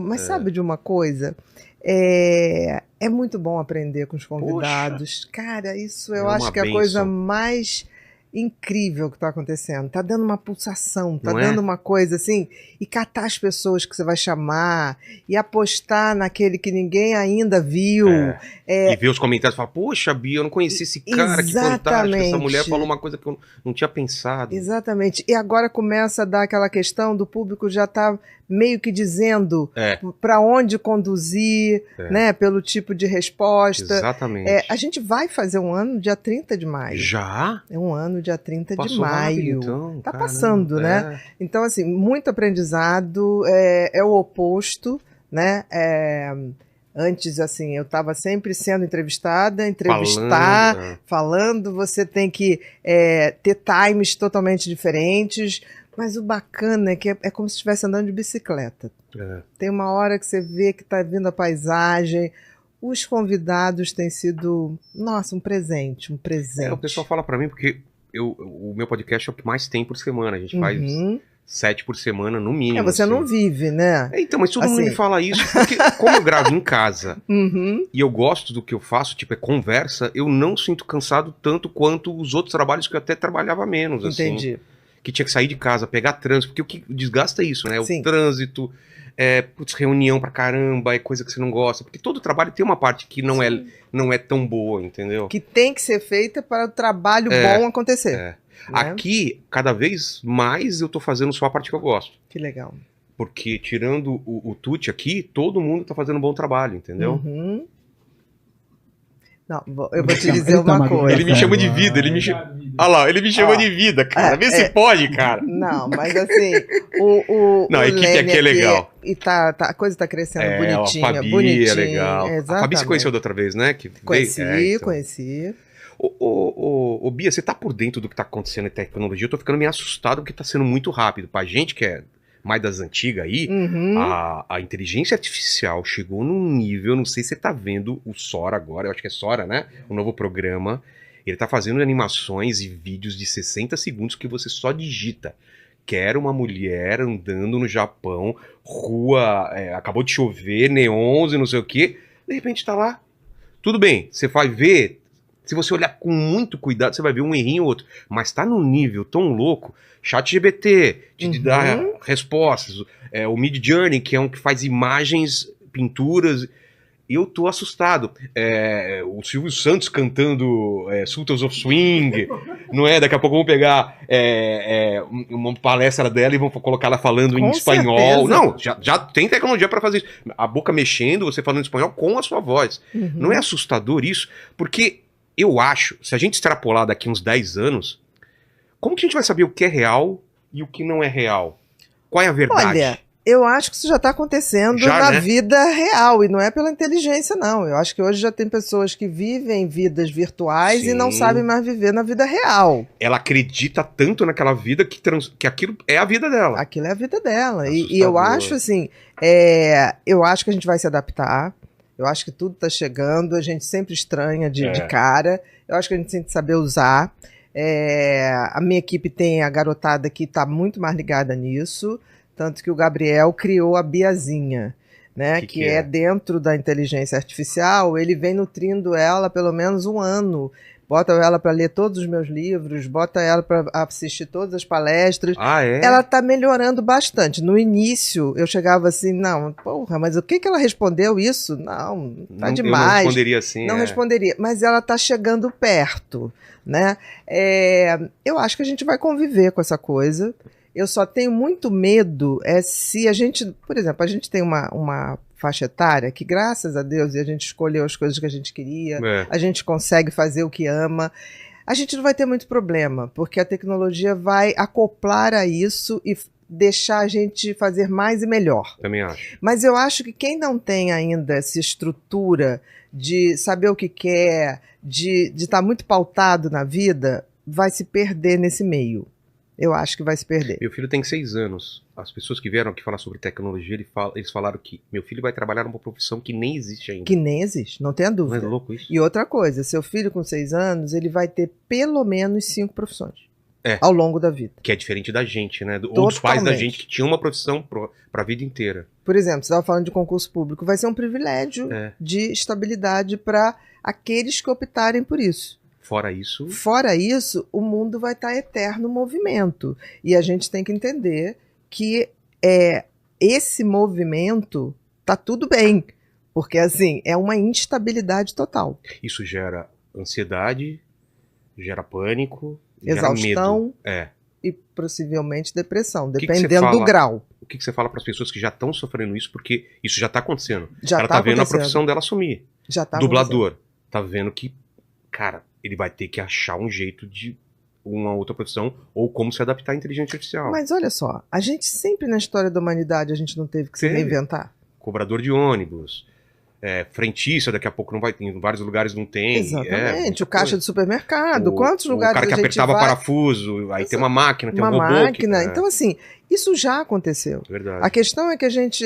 Mas sabe de uma coisa? É muito bom aprender com os convidados. Cara, isso eu acho que é a coisa mais incrível que está acontecendo. Tá dando uma pulsação, tá dando uma coisa assim, e catar as pessoas que você vai chamar, e apostar naquele que ninguém ainda viu. E ver os comentários e falar, poxa, Bia, eu não conheci esse cara, que fantástico, essa mulher falou uma coisa que eu não tinha pensado. Exatamente. E agora começa a dar aquela questão do público já tá meio que dizendo para onde conduzir, né, pelo tipo de resposta. Exatamente. A gente vai fazer um ano dia 30 de maio. Já? É um ano dia 30 Passou de maio. Rápido, então, tá passando, né? Então, assim, muito aprendizado, é o oposto, né? Antes, assim, eu estava sempre sendo entrevistada, falando, você tem que ter times totalmente diferentes, mas o bacana é que é como se estivesse andando de bicicleta. Tem uma hora que você vê que está vindo a paisagem, os convidados têm sido, nossa, um presente. O pessoal fala para mim, porque o meu podcast é o que mais tem por semana, a gente faz 7 por semana, no mínimo. Você não vive, né? Então, mas todo mundo me fala isso, porque como eu gravo em casa e eu gosto do que eu faço, tipo, é conversa, eu não sinto cansado tanto quanto os outros trabalhos que eu até trabalhava menos, Entendi. assim. Que tinha que sair de casa, pegar trânsito, porque o que desgasta é isso, né? O trânsito, reunião pra caramba, é coisa que você não gosta, porque todo trabalho tem uma parte que não é tão boa, entendeu? Que tem que ser feita para o trabalho bom acontecer. Né? Aqui, cada vez mais eu tô fazendo só a parte que eu gosto. Que legal. Porque tirando o Tuti aqui, todo mundo tá fazendo um bom trabalho, entendeu? Não, eu vou te dizer uma coisa. Ele me chama de vida, Olha lá, ele me chama de vida, cara. Vê se pode, cara. Não, mas assim, Não, a equipe aqui é legal. E a coisa tá crescendo bonitinha. A Fabi bonitinha, é legal. Exatamente. A Fabi se conheceu da outra vez, né? Conheci. Ô, Bia, você tá por dentro do que tá acontecendo em tecnologia? Eu tô ficando meio assustado porque tá sendo muito rápido. Pra gente que é mais das antigas aí, a inteligência artificial chegou num nível, não sei se você tá vendo o Sora agora, eu acho que é Sora, né? O novo programa. Ele tá fazendo animações e vídeos de 60 segundos que você só digita. Quero uma mulher andando no Japão, rua, acabou de chover, neons e não sei o quê. De repente tá lá. Tudo bem, você vai ver, se você olhar com muito cuidado, você vai ver um errinho ou outro. Mas tá num nível tão louco. ChatGPT te dá respostas. O Midjourney, que é um que faz imagens, pinturas. Eu tô assustado. O Silvio Santos cantando Sultans of Swing, não é? Daqui a pouco vamos pegar uma palestra dela e vamos colocar ela falando em espanhol. Não, já tem tecnologia para fazer isso. A boca mexendo, você falando espanhol com a sua voz. Não é assustador isso? Porque eu acho, se a gente extrapolar daqui uns 10 anos, como que a gente vai saber o que é real e o que não é real? Qual é a verdade? Olha, eu acho que isso já está acontecendo na vida real, e não é pela inteligência, não. Eu acho que hoje já tem pessoas que vivem vidas virtuais e não sabem mais viver na vida real. Ela acredita tanto naquela vida que aquilo é a vida dela. Aquilo é a vida dela. E eu acho assim, eu acho que a gente vai se adaptar. Eu acho que tudo está chegando, a gente sempre estranha de cara. Eu acho que a gente tem que saber usar. A minha equipe tem a garotada que está muito mais ligada nisso. Tanto que o Gabriel criou a Biazinha, né? Que é dentro da inteligência artificial. Ele vem nutrindo ela pelo menos um ano. Bota ela para ler todos os meus livros, bota ela para assistir todas as palestras. Ela está melhorando bastante. No início, eu chegava assim, não, porra, mas o que ela respondeu isso? Não, tá demais. Eu não responderia assim. Não responderia, mas ela está chegando perto, né? Eu acho que a gente vai conviver com essa coisa. Eu só tenho muito medo se a gente, por exemplo, a gente tem uma faixa etária que, graças a Deus, a gente escolheu as coisas que a gente queria, a gente consegue fazer o que ama, a gente não vai ter muito problema, porque a tecnologia vai acoplar a isso e deixar a gente fazer mais e melhor. Também acho. Mas eu acho que quem não tem ainda essa estrutura de saber o que quer, de estar muito pautado na vida, vai se perder nesse meio. Eu acho que vai se perder. Meu filho tem 6 anos. As pessoas que vieram aqui falar sobre tecnologia, eles falaram que meu filho vai trabalhar numa profissão que nem existe ainda. Que nem existe, não tenha dúvida. Não é louco isso? E outra coisa, seu filho com 6 anos, ele vai ter pelo menos 5 profissões ao longo da vida. Que é diferente da gente, né? Ou dos pais da gente que tinham uma profissão pra vida inteira. Por exemplo, você estava falando de concurso público, vai ser um privilégio de estabilidade para aqueles que optarem por isso. Fora isso, o mundo vai estar eterno movimento. E a gente tem que entender que esse movimento tá tudo bem, porque assim, é uma instabilidade total. Isso gera ansiedade, gera pânico, exaustão gera medo. E possivelmente depressão, dependendo do grau. O que você fala para as pessoas que já estão sofrendo isso, porque isso já está acontecendo? Ela tá vendo a profissão dela sumir. Já tá Dublador. Tá vendo que, cara, ele vai ter que achar um jeito de uma outra profissão ou como se adaptar à inteligência artificial. Mas olha só, a gente sempre na história da humanidade a gente não teve que se reinventar. Cobrador de ônibus, frentista, daqui a pouco não vai ter, em vários lugares não tem. Exatamente, o caixa de supermercado, quantos lugares a gente vai? O cara que apertava parafuso, aí tem uma máquina, tem um robô. Então assim, isso já aconteceu. Verdade. A questão é que a gente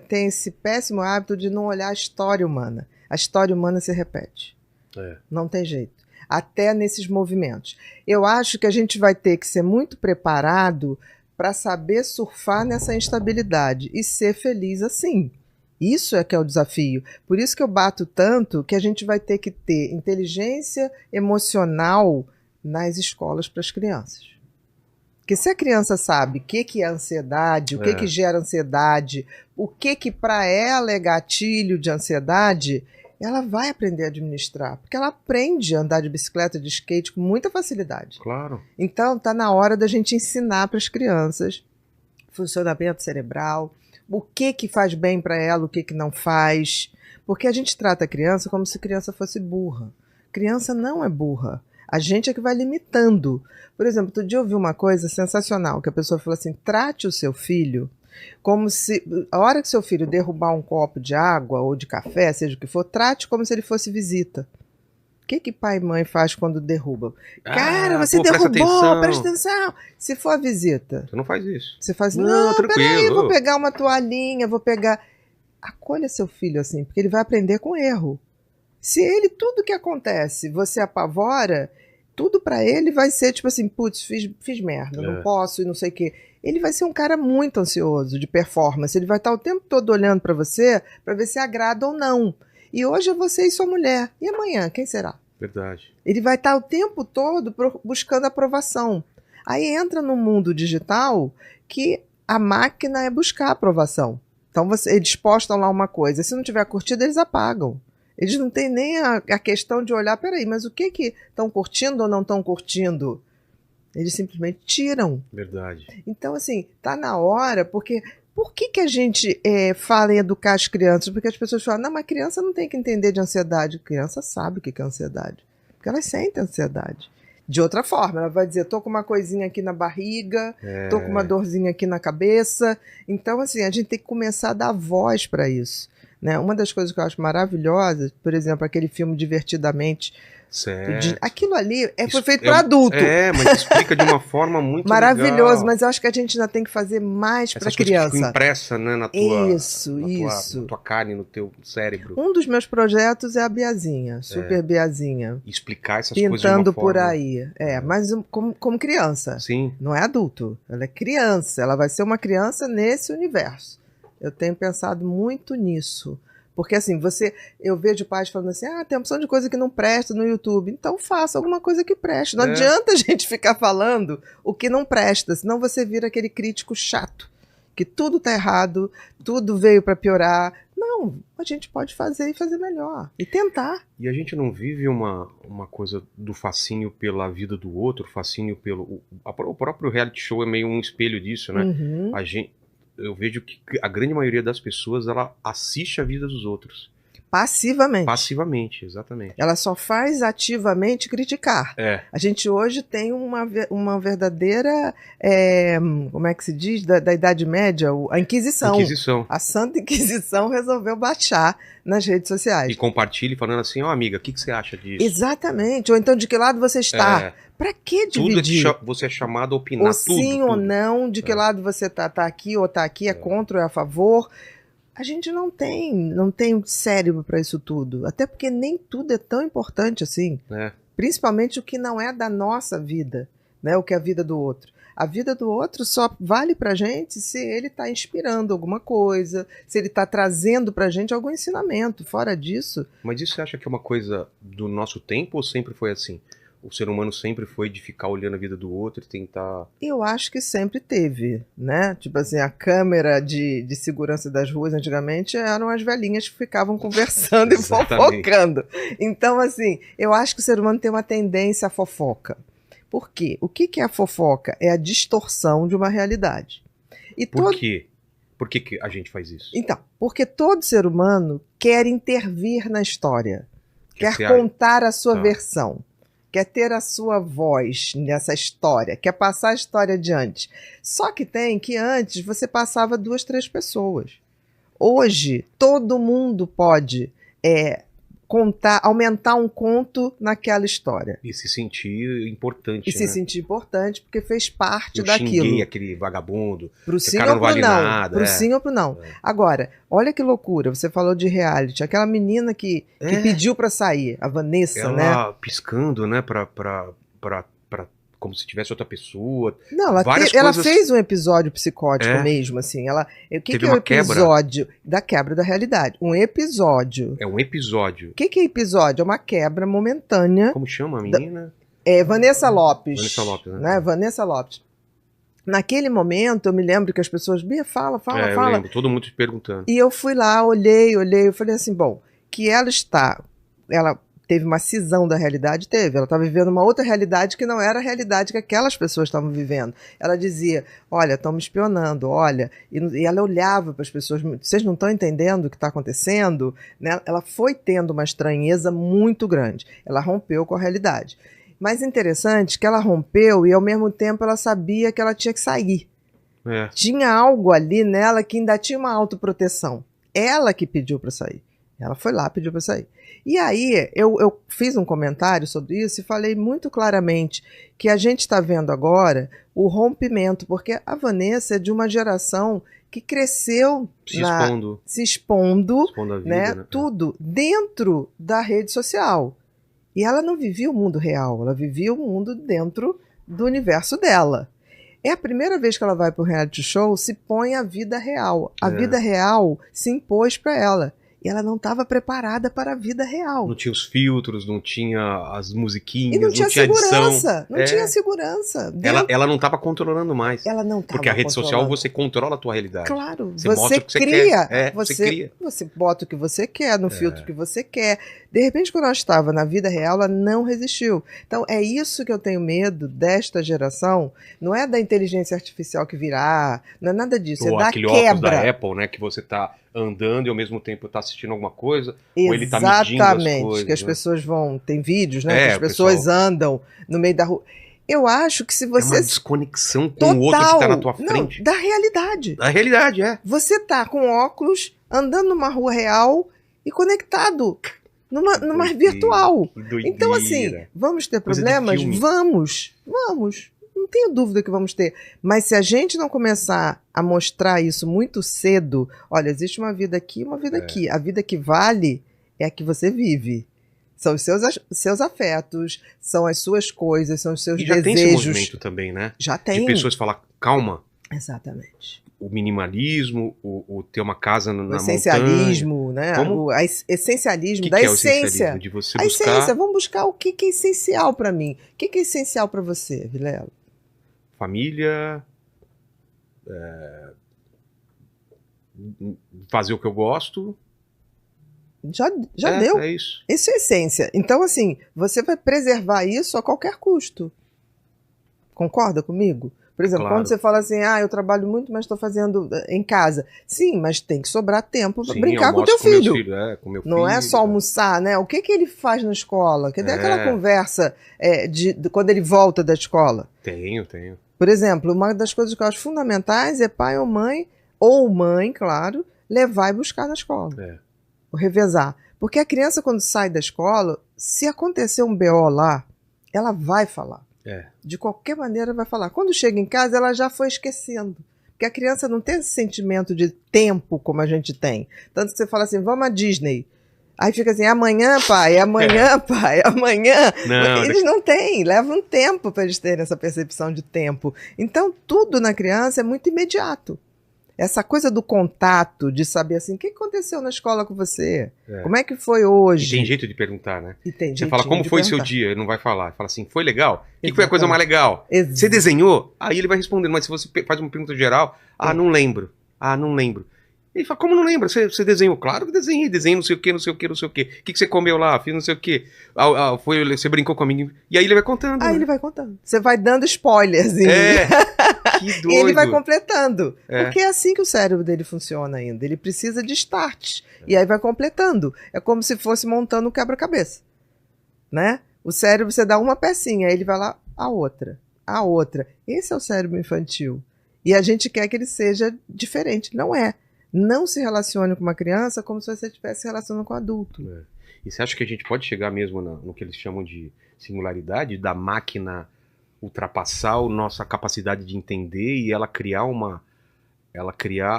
tem esse péssimo hábito de não olhar a história humana. A história humana se repete. Não tem jeito. Até nesses movimentos. Eu acho que a gente vai ter que ser muito preparado para saber surfar nessa instabilidade e ser feliz assim. Isso é que é o desafio. Por isso que eu bato tanto que a gente vai ter que ter inteligência emocional nas escolas para as crianças. Porque se a criança sabe o que é ansiedade, o que gera ansiedade, o que para ela é gatilho de ansiedade, ela vai aprender a administrar, porque ela aprende a andar de bicicleta, de skate com muita facilidade. Claro. Então, está na hora da gente ensinar para as crianças funcionamento cerebral, o que faz bem para ela, o que não faz. Porque a gente trata a criança como se a criança fosse burra. Criança não é burra. A gente é que vai limitando. Por exemplo, outro dia eu ouvi uma coisa sensacional, que a pessoa falou assim, trate o seu filho como se, a hora que seu filho derrubar um copo de água ou de café, seja o que for, trate como se ele fosse visita. O que pai e mãe faz quando derruba? Cara, você derrubou, presta atenção. Se for a visita. Você não faz isso. Você faz, não, peraí, vou pegar uma toalhinha, vou pegar... Acolha seu filho assim, porque ele vai aprender com erro. Se ele, tudo que acontece, você apavora, tudo pra ele vai ser tipo assim, putz, fiz merda, não posso e não sei o quê. Ele vai ser um cara muito ansioso de performance. Ele vai estar o tempo todo olhando para você para ver se agrada ou não. E hoje é você e sua mulher. E amanhã, quem será? Verdade. Ele vai estar o tempo todo buscando aprovação. Aí entra no mundo digital que a máquina é buscar aprovação. Então eles postam lá uma coisa. Se não tiver curtida, eles apagam. Eles não têm nem a questão de olhar, peraí, mas o que estão curtindo ou não estão curtindo? Eles simplesmente tiram. Verdade. Então, assim, tá na hora, porque... Por que a gente fala em educar as crianças? Porque as pessoas falam, não, mas criança não tem que entender de ansiedade. A criança sabe o que é ansiedade. Porque elas sentem ansiedade. De outra forma, ela vai dizer, tô com uma coisinha aqui na barriga, tô com uma dorzinha aqui na cabeça. Então, assim, a gente tem que começar a dar voz para isso. Né? Uma das coisas que eu acho maravilhosas, por exemplo, aquele filme Divertidamente, aquilo ali foi feito para adulto. Mas explica de uma forma muito maravilhoso, legal. Mas eu acho que a gente ainda tem que fazer mais para criança. Que impressa, né, na tua, na tua carne, no teu cérebro. Um dos meus projetos é a Biazinha, Super Biazinha. Explicar essas coisas de uma pintando forma... por aí. Mas como criança. Sim. Não é adulto. Ela é criança. Ela vai ser uma criança nesse universo. Eu tenho pensado muito nisso. Porque assim, eu vejo pais falando assim, tem uma opção de coisa que não presta no YouTube. Então faça alguma coisa que preste. Não adianta a gente ficar falando o que não presta, senão você vira aquele crítico chato, que tudo tá errado, tudo veio para piorar. Não, a gente pode fazer e fazer melhor. E tentar. E a gente não vive uma coisa do fascínio pela vida do outro, fascínio pelo... O próprio reality show é meio um espelho disso, né? Uhum. Eu vejo que a grande maioria das pessoas, ela assiste a vida dos outros. Passivamente. Passivamente, exatamente. Ela só faz ativamente criticar. A gente hoje tem uma verdadeira, como é que se diz, da Idade Média, a Inquisição. A Santa Inquisição resolveu baixar nas redes sociais. E compartilhe falando assim, amiga, o que você acha disso? Exatamente, ou então de que lado você está. Pra que dividir? Tudo você é chamado a opinar. Ou sim ou não, de que lado você tá aqui ou tá aqui, é contra ou é a favor. A gente não tem cérebro para isso tudo. Até porque nem tudo é tão importante assim. Principalmente o que não é da nossa vida, né? O que é a vida do outro. A vida do outro só vale pra gente se ele está inspirando alguma coisa, se ele está trazendo pra gente algum ensinamento. Fora disso... Mas isso você acha que é uma coisa do nosso tempo ou sempre foi assim? O ser humano sempre foi de ficar olhando a vida do outro e tentar... Eu acho que sempre teve, né? Tipo assim, a câmera de segurança das ruas antigamente eram as velhinhas que ficavam conversando e fofocando. Então, assim, eu acho que o ser humano tem uma tendência à fofoca. Por quê? O que é a fofoca? É a distorção de uma realidade. E Por quê? Por que a gente faz isso? Então, porque todo ser humano quer intervir na história, quer contar a sua versão. Quer ter a sua voz nessa história, quer passar a história adiante. Só que antes você passava 2, 3 pessoas. Hoje, todo mundo pode aumentar um conto naquela história. E se sentir importante. Se sentir importante, porque fez parte daquilo. Eu xinguei aquele vagabundo. Pro sim ou pro não. Pro sim ou pro não. Agora, olha que loucura, você falou de reality. Aquela menina que pediu pra sair, a Vanessa, né? Ela piscando, né, como se tivesse outra pessoa. Não, ela fez um episódio psicótico mesmo, assim. O que é o episódio da quebra da realidade? Um episódio. É um episódio. O que é episódio? É uma quebra momentânea. Como chama a menina? Vanessa Lopes. Vanessa Lopes, né? Vanessa Lopes. Naquele momento, eu me lembro que as pessoas... Bia, fala. Eu lembro, todo mundo te perguntando. E eu fui lá, olhei, eu falei assim, bom, que ela teve uma cisão da realidade? Teve. Ela estava vivendo uma outra realidade que não era a realidade que aquelas pessoas estavam vivendo. Ela dizia, olha, estão me espionando, olha. E ela olhava para as pessoas, vocês não estão entendendo o que está acontecendo? Né? Ela foi tendo uma estranheza muito grande. Ela rompeu com a realidade. Mas interessante que ela rompeu e, ao mesmo tempo, ela sabia que ela tinha que sair. Tinha algo ali nela que ainda tinha uma autoproteção. Ela que pediu para sair. Ela foi lá, pediu para sair. E aí, eu fiz um comentário sobre isso e falei muito claramente que a gente está vendo agora o rompimento, porque a Vanessa é de uma geração que cresceu se expondo a vida, né? Tudo dentro da rede social. E ela não vivia o mundo real, ela vivia o mundo dentro do universo dela. É a primeira vez que ela vai para o reality show, se põe a vida real. A vida real se impôs para ela. E ela não estava preparada para a vida real. Não tinha os filtros, não tinha as musiquinhas, e não tinha segurança. Edição. Não tinha segurança. Ela não estava controlando mais. Ela não estava. Porque a rede social você controla a tua realidade. Claro. Você cria. Você cria. Você bota o que você quer, no filtro que você quer. De repente, quando ela estava na vida real, ela não resistiu. Então, é isso que eu tenho medo desta geração. Não é da inteligência artificial que virá, não é nada disso. Ou é da quebra. Da Apple, né? Que você tá andando e ao mesmo tempo tá assistindo alguma coisa, ou ele tá medindo as coisas. Exatamente, que as pessoas vão... Tem vídeos, né? Que as pessoas andam no meio da rua. Eu acho que se você... É uma desconexão com o outro que tá na tua frente. Não, da realidade. Da realidade, Você tá com óculos, andando numa rua real e conectado numa virtual. Então, assim, vamos ter problemas? Vamos. Não tenho dúvida que vamos ter. Mas se a gente não começar a mostrar isso muito cedo, olha, existe uma vida aqui e uma vida aqui. A vida que vale é a que você vive. São os seus afetos, são as suas coisas, são os seus desejos. Já tem esse movimento também, né? Já tem. De pessoas falar, calma. Exatamente. O minimalismo, o ter uma casa na montanha. O essencialismo, né? Como? Essencialismo, da essência. De você buscar... essência, vamos buscar o que é essencial para mim. O que é essencial para você, Vilela? Família, fazer o que eu gosto. Já deu. É isso. Isso é essência. Então, assim, você vai preservar isso a qualquer custo. Concorda comigo? Por exemplo, quando você fala assim, eu trabalho muito, mas estou fazendo em casa. Sim, mas tem que sobrar tempo para brincar com o teu filho. Com meu Não é só almoçar, né? O que ele faz na escola? Cadê aquela conversa de quando ele volta da escola? Tenho. Por exemplo, uma das coisas que eu acho fundamentais é pai ou mãe, claro, levar e buscar na escola. Ou revezar. Porque a criança, quando sai da escola, se acontecer um BO lá, ela vai falar. De qualquer maneira vai falar. Quando chega em casa, ela já foi esquecendo. Porque a criança não tem esse sentimento de tempo como a gente tem. Tanto que você fala assim, vamos à Disney. Aí fica assim, amanhã, pai, amanhã. Não, eles não têm, leva um tempo para eles terem essa percepção de tempo. Então, tudo na criança é muito imediato. Essa coisa do contato, de saber assim, o que aconteceu na escola com você? Como é que foi hoje? E tem jeito de perguntar, né? E tem você fala, como foi seu dia? Ele não vai falar. Ele fala assim, foi legal? O que foi a coisa mais legal? Exato. Você desenhou? Aí ele vai respondendo, mas se você faz uma pergunta geral, não lembro. Não lembro. Ele fala, como não lembra? Você desenhou? Claro que desenhei não sei o que, não sei o que, não sei o que. O que você comeu lá? Fiz não sei o que. Você brincou com a menina. E aí ele vai contando. Aí ele vai contando. Você vai dando spoilers. Que doido. E ele vai completando. Porque é assim que o cérebro dele funciona ainda. Ele precisa de start. E aí vai completando. É como se fosse montando um quebra-cabeça. Né? O cérebro, você dá uma pecinha, aí ele vai lá, a outra. Esse é o cérebro infantil. E a gente quer que ele seja diferente. Não é. Não se relacione com uma criança como se você estivesse se relacionando com um adulto. E você acha que a gente pode chegar mesmo no que eles chamam de singularidade, da máquina ultrapassar a nossa capacidade de entender e ela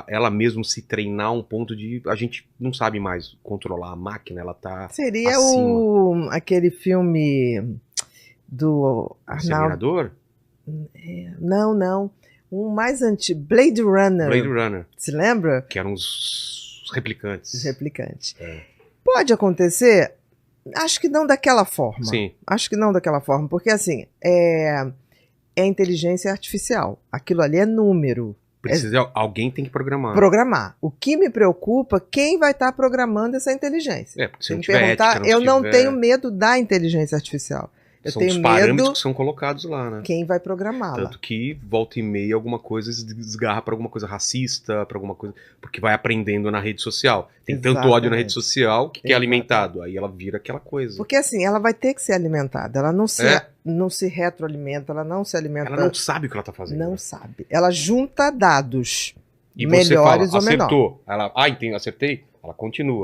ela mesmo se treinar a um ponto de a gente não sabe mais controlar a máquina, ela tá Seria acima. Aquele filme do Arnaldo... Exterminador? Não. Um mais antigo, Blade Runner. Se lembra? Que eram os replicantes. Os replicantes. Pode acontecer, acho que não daquela forma. Sim. Acho que não daquela forma, porque assim, é inteligência artificial. Aquilo ali é número. Alguém tem que programar. Programar. O que me preocupa, quem vai estar programando essa inteligência? Porque se não tiver ética, eu não tenho medo da inteligência artificial. São os parâmetros que são colocados lá, né? Quem vai programá-la. Tanto que volta e meia alguma coisa desgarra para alguma coisa racista, para alguma coisa, porque vai aprendendo na rede social. Tem tanto ódio na rede social que é alimentado, aí ela vira aquela coisa. Porque assim, ela vai ter que ser alimentada, ela não se retroalimenta, ela não se alimenta. Ela não sabe o que ela tá fazendo. Não sabe. Ela junta dados e melhores você fala, ou menores. Acertou. Ela, entendi, acertei. Ela continua.